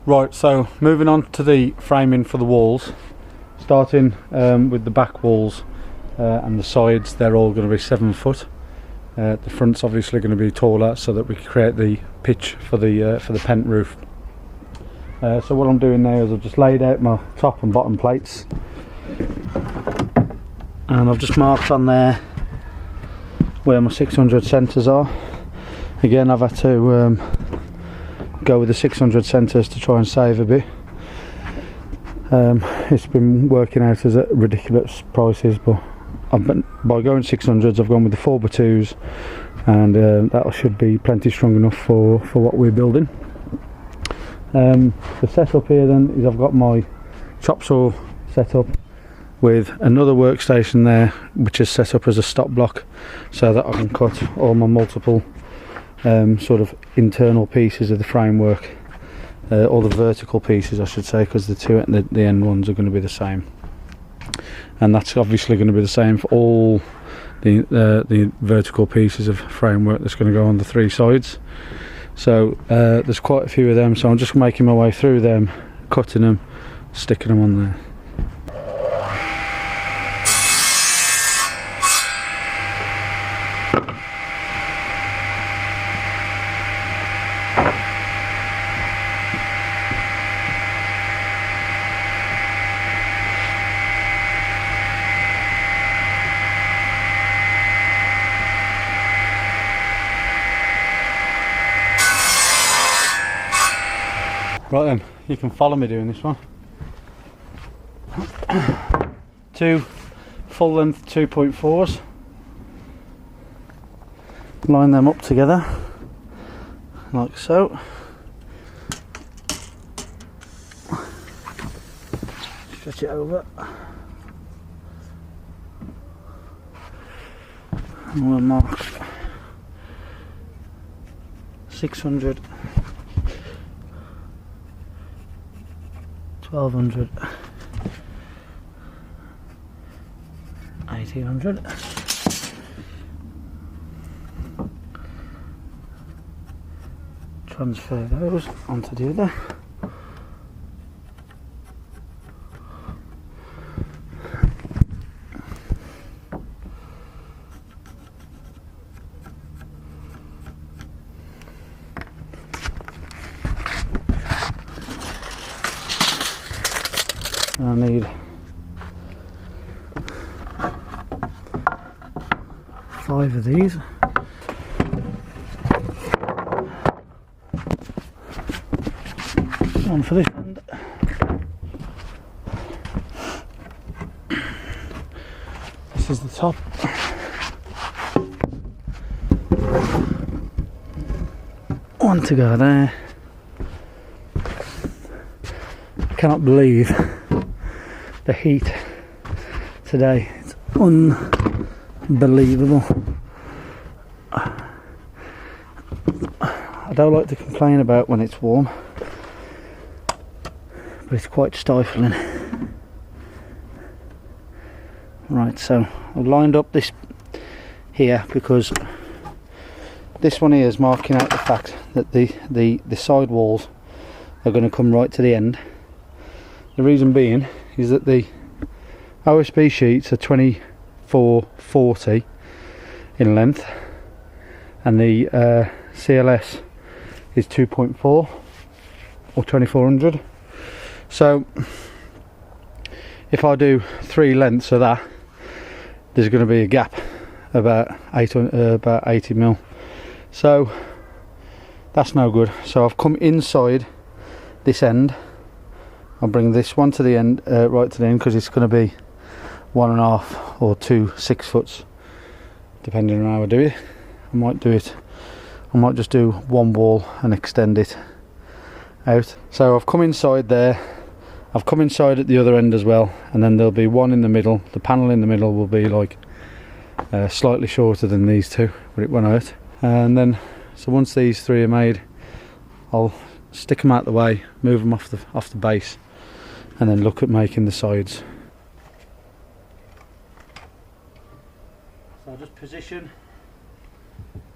Right, so moving on to the framing for the walls, starting with the back walls and the sides. They're all going to be 7 foot. The front's obviously going to be taller so that we can create the pitch for the pent roof. So what I'm doing now is I've just laid out my top and bottom plates, and I've just marked on there where my 600 centres are. Again, I've had to go with the 600 centres to try and save a bit. It's been working out as at ridiculous prices, but by going 600s I've gone with the 4x2s, and that should be plenty strong enough for what we're building. The setup here then is I've got my chop saw set up with another workstation there which is set up as a stop block, so that I can cut all my multiple sort of internal pieces of the framework, all the vertical pieces I should say, because the end ones are going to be the same, and that's obviously going to be the same for all the vertical pieces of framework that's going to go on the 3 sides. So there's quite a few of them, so I'm just making my way through them, cutting them, sticking them on there. Right then, you can follow me doing this one. 2 full length 2.4s. Line them up together, like so. Stretch it over. And we'll mark 600. 1200, 1800, transfer those onto the other. I need 5 of these. One for this end. This is the top. One to go there. I cannot believe the heat today. It's unbelievable. I don't like to complain about when it's warm, but it's quite stifling. Right, so I've lined up this here because this one here is marking out the fact that the side walls are going to come right to the end. The reason being is that the OSB sheets are 2440 in length, and the CLS is 2.4 or 2400. So if I do 3 lengths of that, there's going to be a gap about 80 mil. So that's no good. So I've come inside this end. I'll bring this one to the end, right to the end, because it's going to be 1.5 or 2 6 foots, depending on how I do it. I might just do one wall and extend it out. So I've come inside there, I've come inside at the other end as well, and then there'll be one in the middle. The panel in the middle will be like slightly shorter than these two, but it won't hurt. And then, so once these 3 are made, I'll stick them out the way, move them off the base, and then look at making the sides. So I'll just position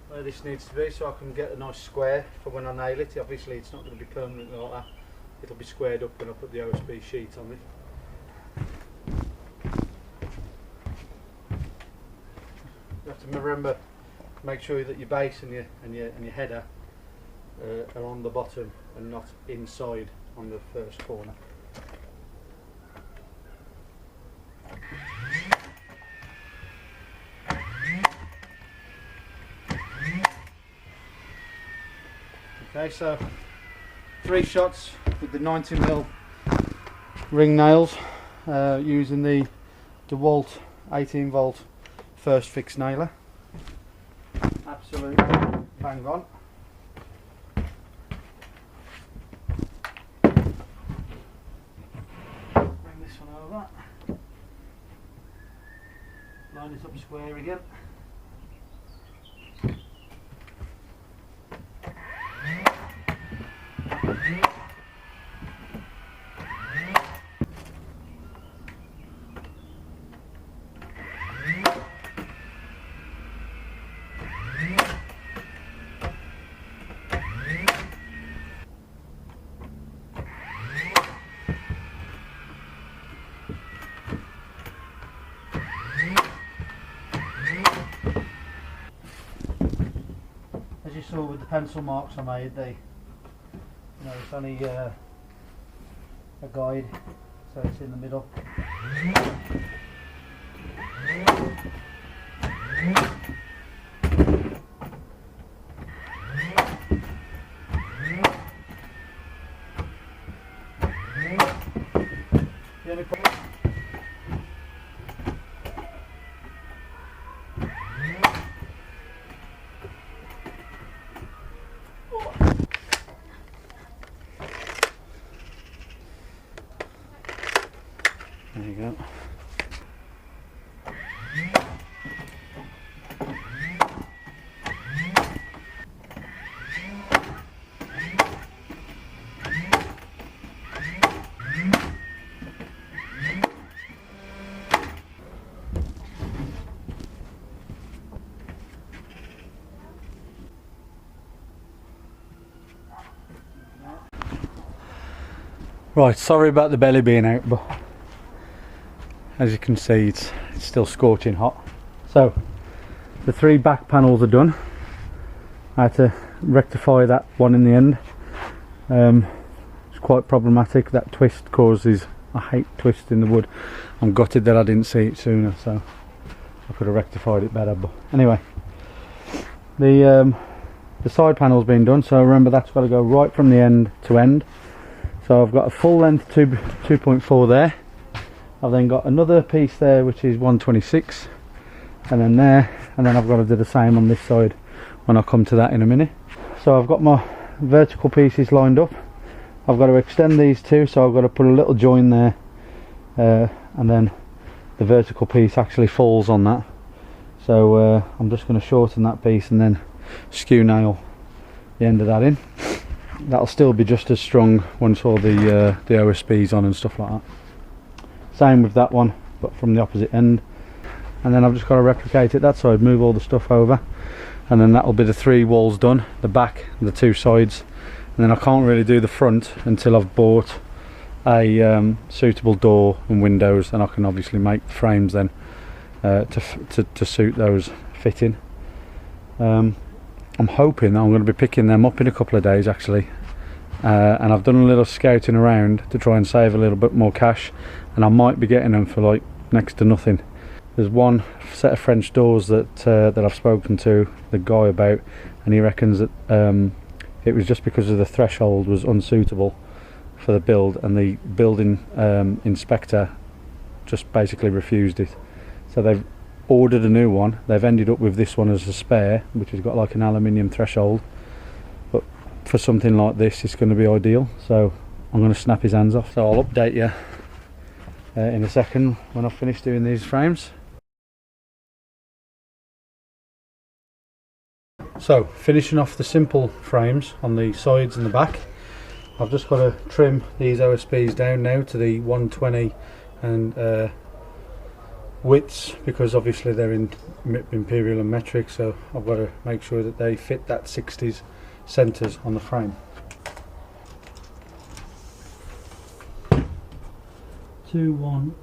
where this needs to be so I can get a nice square for when I nail it. Obviously it's not going to be permanently like that. it'll be squared up when I put the OSB sheet on it. You have to remember, make sure that your base and your header are on the bottom and not inside on the first corner. Okay, so 3 shots with the 90mm ring nails, using the DeWalt 18V first fix nailer. Absolutely bang on. Bring this one over. Line it up square again. As you saw with the pencil marks I made, it's only a guide, so it's in the middle. The only problem there you go. Right, sorry about the belly being out, but as you can see it's still scorching hot. So the 3 back panels are done. I had to rectify that one in the end. It's quite problematic. That twist causes, I hate twisting the wood. I'm gutted that I didn't see it sooner, so I could have rectified it better. But anyway, the side panel's been done, so remember that's got to go right from the end to end. So I've got a full length 2.4 there. I've then got another piece there which is 126, and then there, and then I've got to do the same on this side when I come to that in a minute. So I've got my vertical pieces lined up. I've got to extend these two, so I've got to put a little join there, and then the vertical piece actually falls on that. So I'm just going to shorten that piece and then skew nail the end of that in. That'll still be just as strong once all the OSB's on and stuff like that. Same with that one, but from the opposite end. And then I've just got to replicate it that side, move all the stuff over, and then that'll be the 3 walls done, the back and the 2 sides. And then I can't really do the front until I've bought a suitable door and windows, and I can obviously make the frames then to suit those fitting. I'm hoping that I'm going to be picking them up in a couple of days actually, and I've done a little scouting around to try and save a little bit more cash, and I might be getting them for like next to nothing. There's one set of French doors that I've spoken to the guy about, and he reckons that it was just because of the threshold was unsuitable for the build, and the building inspector just basically refused it. So they've ordered a new one. They've ended up with this one as a spare, which has got like an aluminium threshold, but for something like this it's going to be ideal, so I'm going to snap his hands off. So I'll update you in a second when I've finished doing these frames. So finishing off the simple frames on the sides and the back, I've just got to trim these OSBs down now to the 120 and widths, because obviously they're in imperial and metric, so I've got to make sure that they fit that 60s centres on the frame. 2115.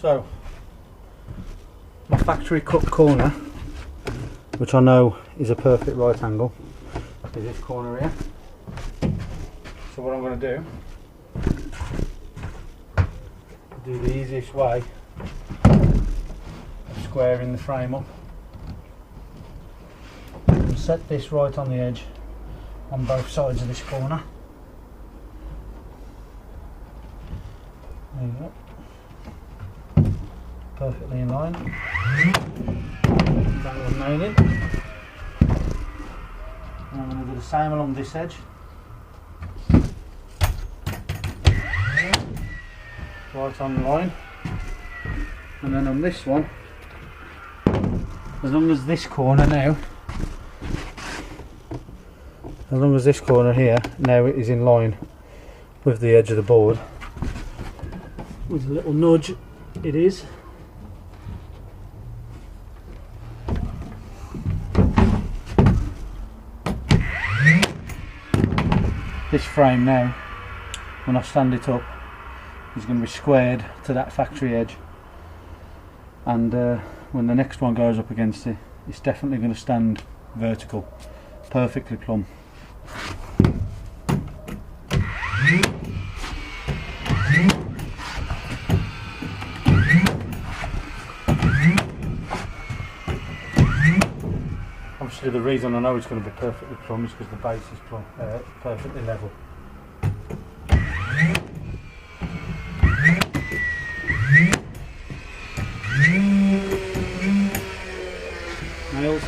So, my factory cut corner, which I know is a perfect right angle, is this corner here. So what I'm going to do the easiest way of squaring the frame up, and set this right on the edge on both sides of this corner. There you go. Perfectly in line. That one nailed it. And I'm going to do the same along this edge. Right on the line. And then on this one, as long as this corner now, as long as this corner here now it is in line with the edge of the board, with a little nudge it is. This frame now, when I stand it up, is going to be squared to that factory edge, and when the next one goes up against it, it's definitely going to stand vertical, perfectly plumb. Obviously the reason I know it's going to be perfectly plumb is because the base is plumb, perfectly level. Nails.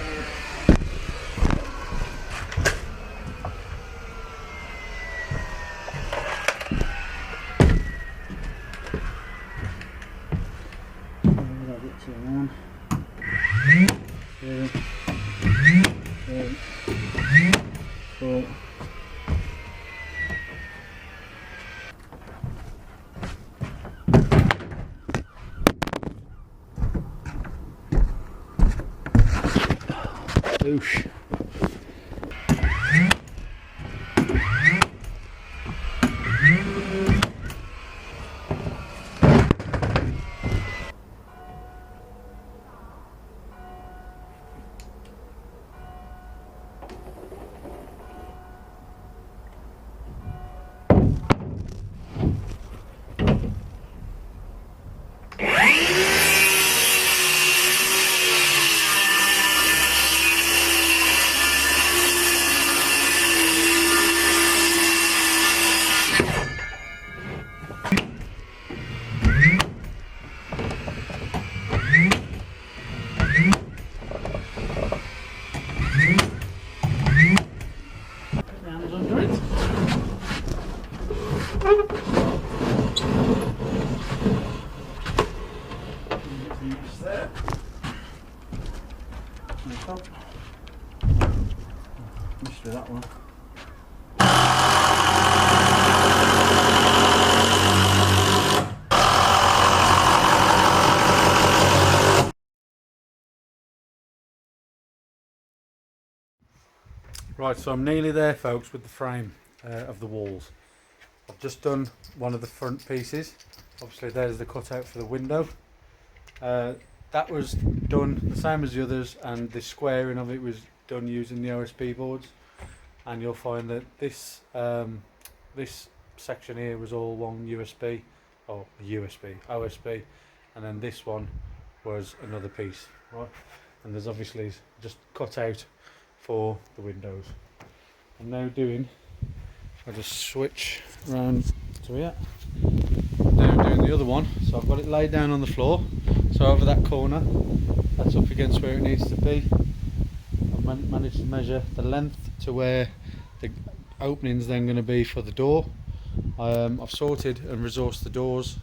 Oosh. Missed with that one. Right, so I'm nearly there, folks, with the frame of the walls. I've just done one of the front pieces. Obviously there's the cutout for the window. That was done the same as the others, and the squaring of it was done using the OSB boards. And you'll find that this this section here was all long USB, or USB, OSB, and then this one was another piece, right? And there's obviously just cut out for the windows. I'm now doing, I'll just switch around to here. I'm now doing the other one, so I've got it laid down on the floor, so over that corner, that's up against where it needs to be. I've managed to measure the length to where the opening's then going to be for the door. I've sorted and resourced the doors,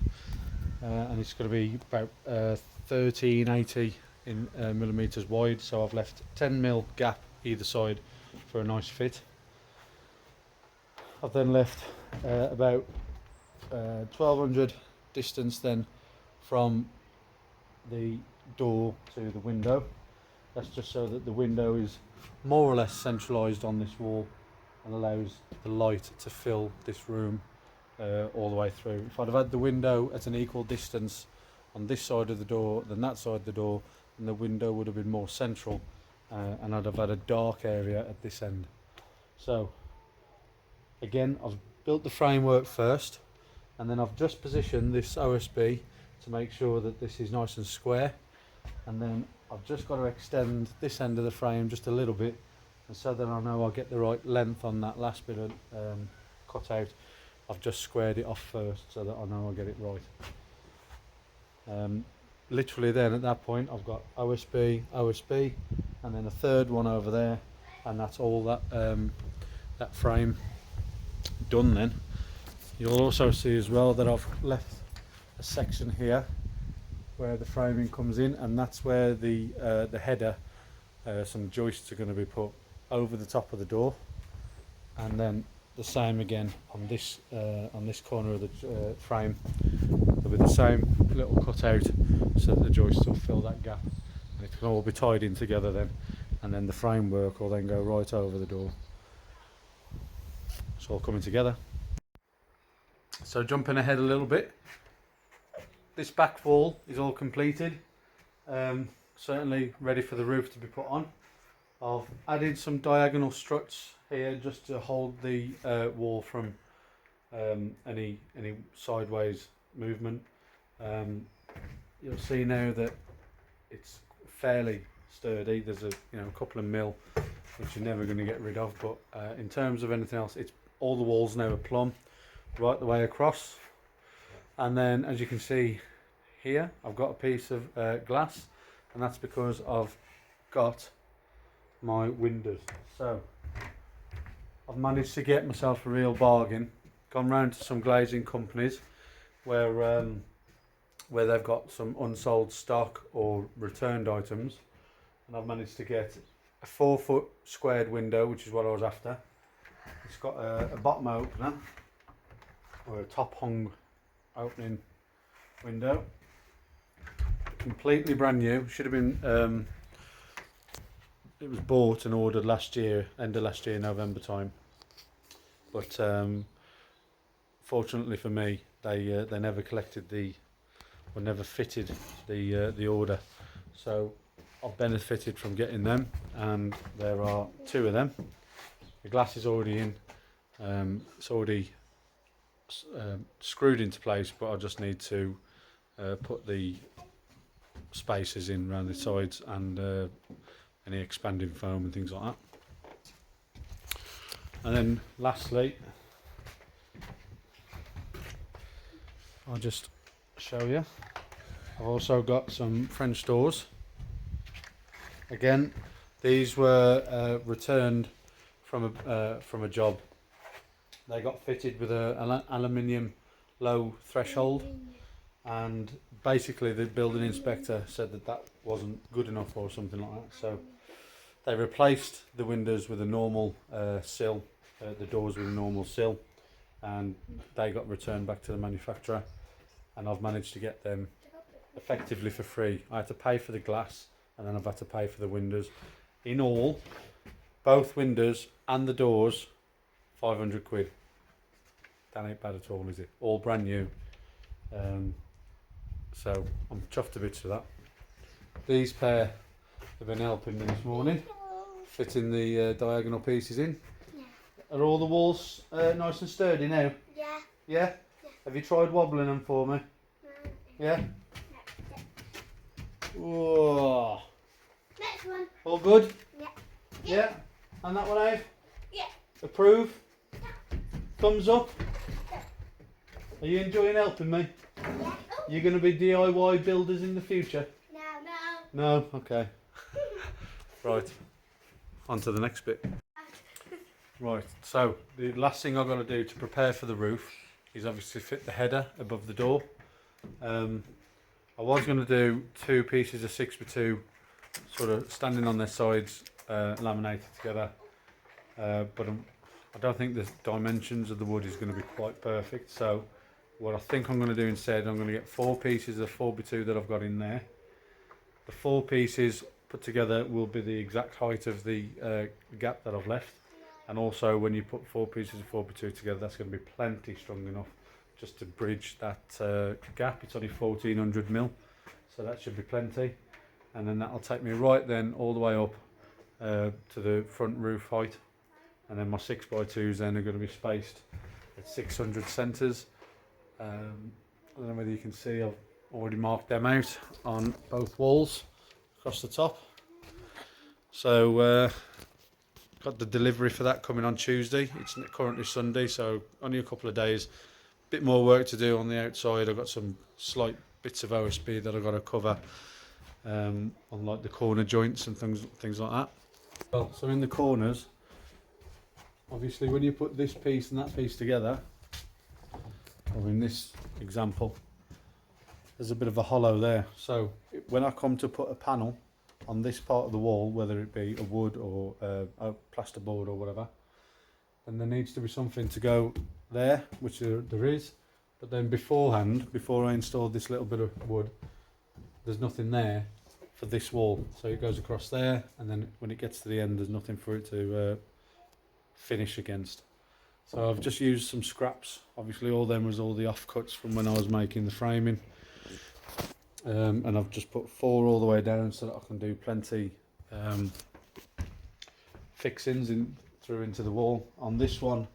and it's going to be about 1380 in millimeters wide, so I've left 10mm gap either side for a nice fit. I've then left about 1200 distance then from the door to the window. That's just so that the window is more or less centralised on this wall and allows the light to fill this room all the way through. If I'd have had the window at an equal distance on this side of the door than that side of the door, then the window would have been more central, and I'd have had a dark area at this end. So again, I've built the framework first, and then I've just positioned this OSB to make sure that this is nice and square, and then I've just got to extend this end of the frame just a little bit, and so that I know I'll get the right length on that last bit of cut out. I've just squared it off first so that I know I'll get it right. Literally then at that point I've got OSB, OSB, and then a third one over there, and that's all that that frame done. Then you'll also see as well that I've left a section here where the framing comes in, and that's where the header, some joists are going to be put over the top of the door, and then the same again on this corner of the frame. There'll be the same little cutout so that the joists will fill that gap, and it can all be tied in together then, and then the framework will then go right over the door. It's all coming together. So jumping ahead a little bit, this back wall is all completed, certainly ready for the roof to be put on. I've added some diagonal struts here just to hold the wall from any sideways movement. You'll see now that it's fairly sturdy. There's a couple of mil which you're never going to get rid of, but in terms of anything else, it's all the walls now are plumb right the way across. And then as you can see here, I've got a piece of glass, and that's because I've got my windows. So I've managed to get myself a real bargain. Gone round to some glazing companies where they've got some unsold stock or returned items, and I've managed to get a 4-foot squared window, which is what I was after. It's got a bottom opener or a top hung opening window, completely brand new. Should have been it was bought and ordered last year, end of last year, November time, but fortunately for me, they never collected or never fitted the order, so I've benefited from getting them, and there are 2 of them. The glass is already in, it's already screwed into place, but I just need to put the spaces in around the sides and any expanding foam and things like that. And then lastly, I'll just show you, I've also got some French doors. Again, these were returned from a job. They got fitted with an aluminium low threshold, and basically the building inspector said that wasn't good enough or something like that, so they replaced the windows with a normal sill, the doors with a normal sill, and they got returned back to the manufacturer, and I've managed to get them effectively for free. I had to pay for the glass, and then I've had to pay for the windows. In all, both windows and the doors, 500 quid. That ain't bad at all, is it? All brand new. So I'm chuffed to bits for that. These pair have been helping me this morning, fitting the diagonal pieces in. Yeah. Are all the walls nice and sturdy now? Yeah. Yeah? Have you tried wobbling them for me? Yeah? Whoa. Next one. All good? Yeah. Yeah. And that one, Ave? Yeah. Approve? Thumbs up? Are you enjoying helping me? Yeah. You're going to be DIY builders in the future? No. No? Okay. Right. On to the next bit. Right, so the last thing I've got to do to prepare for the roof is obviously fit the header above the door. I was going to do 2 pieces of 6x2 sort of standing on their sides, laminated together, but I don't think the dimensions of the wood is going to be quite perfect. So what I think I'm going to do instead, I'm going to get 4 pieces of 4x2 that I've got in there. The 4 pieces put together will be the exact height of the gap that I've left. And also when you put 4 pieces of 4x2 together, that's going to be plenty strong enough just to bridge that gap. It's only 1400 mil, so that should be plenty. And then that'll take me right then all the way up to the front roof height. And then my 6x2s then are going to be spaced at 600 centres. I don't know whether you can see, I've already marked them out on both walls across the top. So got the delivery for that coming on Tuesday. It's currently Sunday, so only a couple of days. Bit more work to do on the outside. I've got some slight bits of OSB that I've got to cover on like the corner joints and things like that. Well, so in the corners, obviously when you put this piece and that piece together, or in this example, there's a bit of a hollow there. So when I come to put a panel on this part of the wall, whether it be a wood or a plasterboard or whatever, then there needs to be something to go there, which there is. But then beforehand, before I installed this little bit of wood, there's nothing there for this wall. So it goes across there, and then when it gets to the end, there's nothing for it to finish against. So I've just used some scraps. Obviously all them was all the offcuts from when I was making the framing. And I've just put 4 all the way down so that I can do plenty fixings through into the wall. On this one,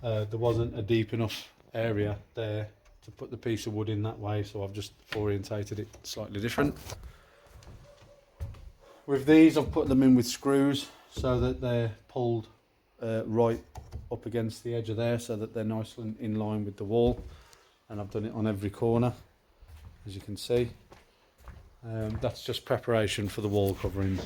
there wasn't a deep enough area there to put the piece of wood in that way, so I've just orientated it slightly different. With these, I've put them in with screws so that they're pulled right up against the edge of there, so that they're nice and in line with the wall. And I've done it on every corner, as you can see. That's just preparation for the wall coverings.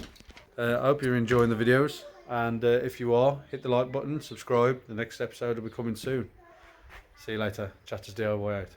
I hope you're enjoying the videos, and if you are, hit the like button, subscribe. The next episode will be coming soon. See you later. Chatters DIY out.